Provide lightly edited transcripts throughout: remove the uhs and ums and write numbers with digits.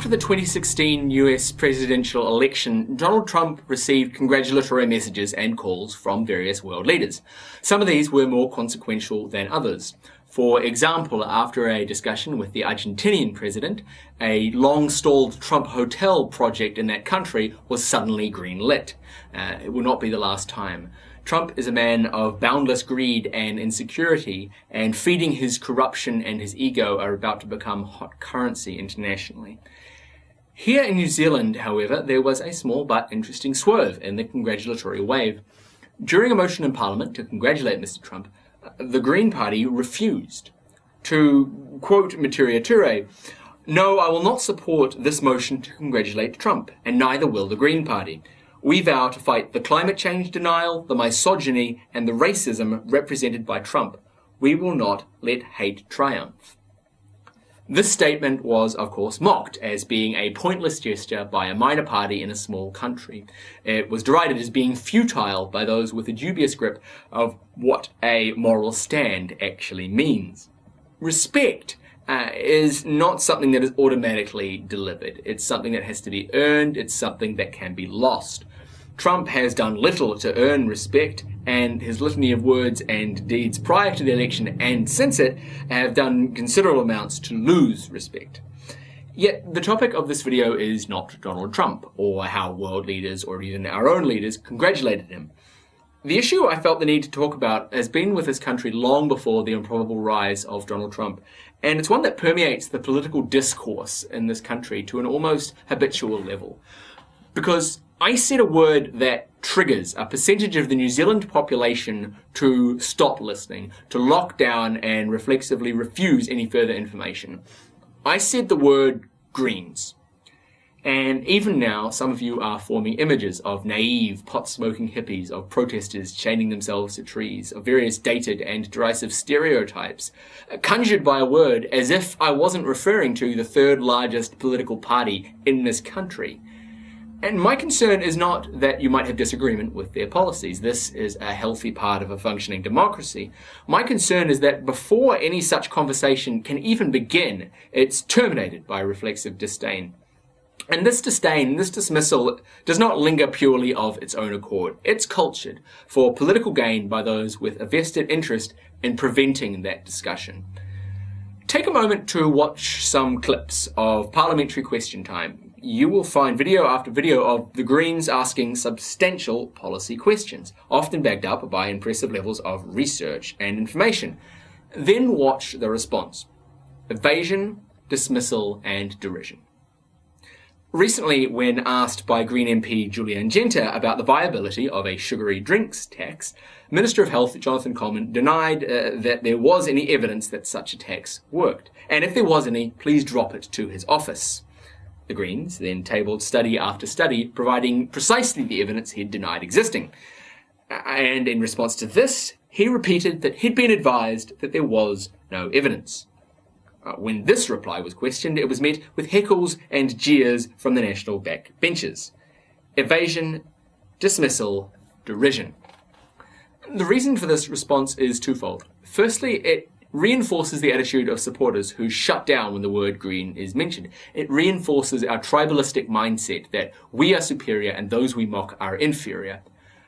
After the 2016 US presidential election, Donald Trump received congratulatory messages and calls from various world leaders. Some of these were more consequential than others. For example, after a discussion with the Argentinian president, a long-stalled Trump hotel project in that country was suddenly green-lit. It will not be the last time. Trump is a man of boundless greed and insecurity, and feeding his corruption and his ego are about to become hot currency internationally. Here in New Zealand, however, there was a small but interesting swerve in the congratulatory wave. During a motion in Parliament to congratulate Mr. Trump, the Green Party refused. To quote Materia Ture, "No, I will not support this motion to congratulate Trump, and neither will the Green Party. We vow to fight the climate change denial, the misogyny, and the racism represented by Trump. We will not let hate triumph." This statement was, of course, mocked as being a pointless gesture by a minor party in a small country. It was derided as being futile by those with a dubious grip of what a moral stand actually means. Respect is not something that is automatically delivered. It's something that has to be earned. It's something that can be lost. Trump has done little to earn respect, and his litany of words and deeds prior to the election and since it have done considerable amounts to lose respect. Yet the topic of this video is not Donald Trump, or how world leaders or even our own leaders congratulated him. The issue I felt the need to talk about has been with this country long before the improbable rise of Donald Trump, and it's one that permeates the political discourse in this country to an almost habitual level. Because I said a word that triggers a percentage of the New Zealand population to stop listening, to lock down and reflexively refuse any further information. I said the word Greens. And even now, some of you are forming images of naive, pot-smoking hippies, of protesters chaining themselves to trees, of various dated and derisive stereotypes, conjured by a word as if I wasn't referring to the third largest political party in this country. And my concern is not that you might have disagreement with their policies. This is a healthy part of a functioning democracy. My concern is that before any such conversation can even begin, it's terminated by reflexive disdain. And this disdain, this dismissal, does not linger purely of its own accord. It's cultured for political gain by those with a vested interest in preventing that discussion. Take a moment to watch some clips of Parliamentary Question Time. You will find video after video of the Greens asking substantial policy questions, often backed up by impressive levels of research and information. Then watch the response: evasion, dismissal, and derision. Recently, when asked by Green MP Julian Genter about the viability of a sugary drinks tax, Minister of Health Jonathan Coleman denied that there was any evidence that such a tax worked, and if there was any, please drop it to his office. The Greens then tabled study after study, providing precisely the evidence he'd denied existing. And in response to this, he repeated that he'd been advised that there was no evidence. When this reply was questioned, it was met with heckles and jeers from the national backbenchers. Evasion, dismissal, derision. The reason for this response is twofold. Firstly, it reinforces the attitude of supporters who shut down when the word green is mentioned. It reinforces our tribalistic mindset that we are superior and those we mock are inferior.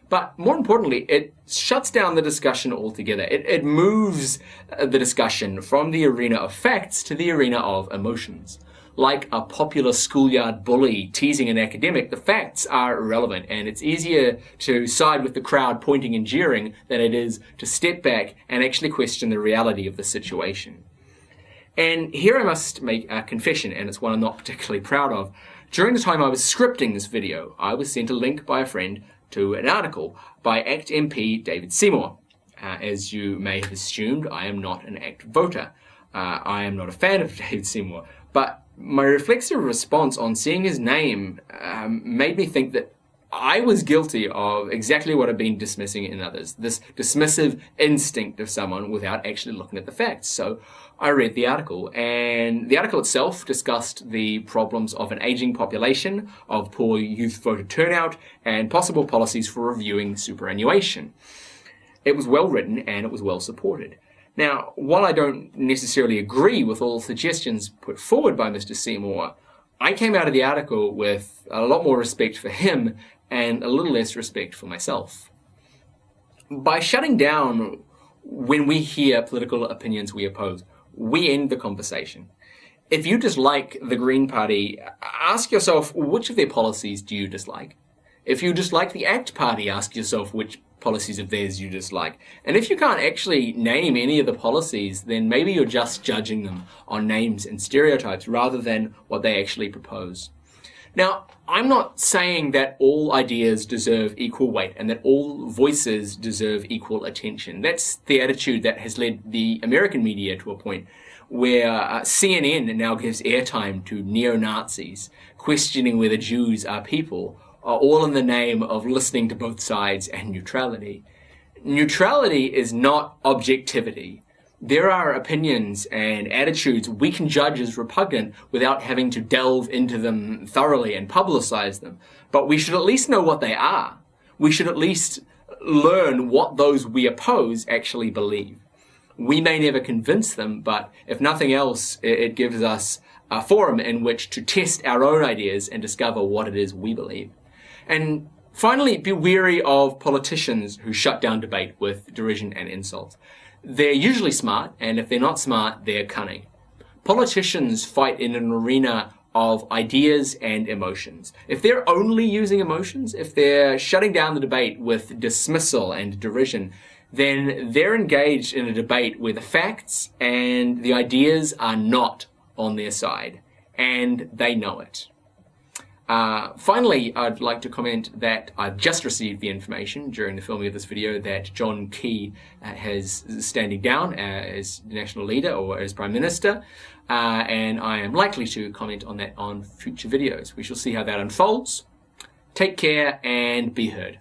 But more importantly, it shuts down the discussion altogether. It moves the discussion from the arena of facts to the arena of emotions. Like a popular schoolyard bully teasing an academic, the facts are irrelevant, and it's easier to side with the crowd pointing and jeering than it is to step back and actually question the reality of the situation. And here I must make a confession, and it's one I'm not particularly proud of. During the time I was scripting this video, I was sent a link by a friend to an article by ACT MP David Seymour. As you may have assumed, I am not an ACT voter. I am not a fan of David Seymour, but my reflexive response on seeing his name made me think that I was guilty of exactly what I've been dismissing in others, this dismissive instinct of someone without actually looking at the facts. So I read the article, and the article itself discussed the problems of an aging population, of poor youth voter turnout, and possible policies for reviewing superannuation. It was well written and it was well supported. Now, while I don't necessarily agree with all suggestions put forward by Mr. Seymour, I came out of the article with a lot more respect for him and a little less respect for myself. By shutting down when we hear political opinions we oppose, we end the conversation. If you dislike the Green Party, ask yourself, which of their policies do you dislike? If you dislike the ACT Party, ask yourself which policies of theirs you dislike. And if you can't actually name any of the policies, then maybe you're just judging them on names and stereotypes rather than what they actually propose. Now, I'm not saying that all ideas deserve equal weight and that all voices deserve equal attention. That's the attitude that has led the American media to a point where CNN now gives airtime to neo-Nazis, questioning whether Jews are people, all in the name of listening to both sides and neutrality. Neutrality is not objectivity. There are opinions and attitudes we can judge as repugnant without having to delve into them thoroughly and publicize them. But we should at least know what they are. We should at least learn what those we oppose actually believe. We may never convince them, but if nothing else, it gives us a forum in which to test our own ideas and discover what it is we believe. And finally, be wary of politicians who shut down debate with derision and insult. They're usually smart, and if they're not smart, they're cunning. Politicians fight in an arena of ideas and emotions. If they're only using emotions, if they're shutting down the debate with dismissal and derision, then they're engaged in a debate where the facts and the ideas are not on their side, and they know it. Finally, I'd like to comment that I've just received the information during the filming of this video that John Key is standing down as national leader or as Prime Minister, and I am likely to comment on that on future videos. We shall see how that unfolds. Take care and be heard.